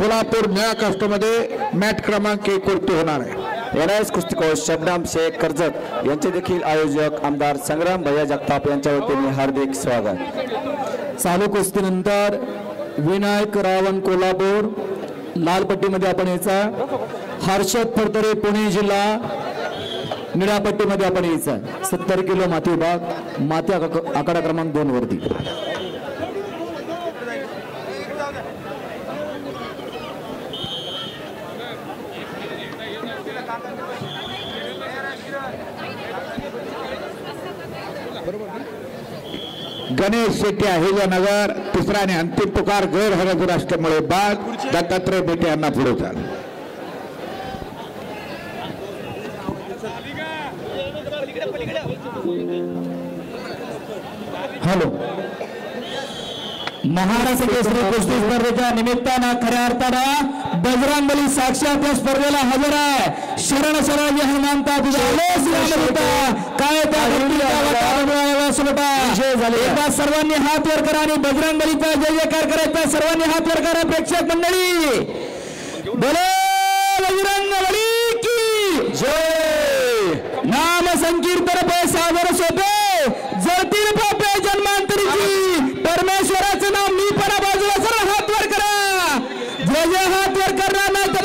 सोलापूर निळा कास्टमध्ये मॅट क्रमांक 1 वरती होणार आहे। एनएस कुस्ती कोच शबनम शेख कर्जत यांचे देखील आयोजक आमदार संग्राम भैया जगताप यांच्या वतीने हार्दिक स्वागत। चालू कुस्तीनंतर विनायक रावण कोल्हापूर लाल पट्टीमध्ये आपण यायचा, हर्षद फडतरे पुणे जिल्हा निळ्या पट्टीमध्ये आपण यायचा। 70 किलो माती विभाग माती आकडा क्रमांक 2 वरती। गणेश शेट्टी अहिल्यानगर तिसरा आणि अंतिम पुकार गैरहजर असल्यामुळे बाद दत्तात्रय बेटे यांना पुढे चाल। हॅलो, महाराष्ट्र केसरी कुस्ती स्पर्धेच्या निमित्तानं खऱ्या अर्थानं बजरंगबली साक्षात या स्पर्धेला हजर आहे। शरण शरण हनुमंता काय एकदा सर्वांनी हात वर करा आणि बजरंगबलीचा जय जयकार करायचा। सर्वांनी हात वर करा प्रेक्षक मंडळी, बोलो बजरंगबली की जय। नाम संकीर्तन पे सादर सोपे जळतील पापे जन्मांतरीची, परमेश्वराचं नाव मी परा बाजूला सर हात वर करा। जे जे हात वर करणार नाही तर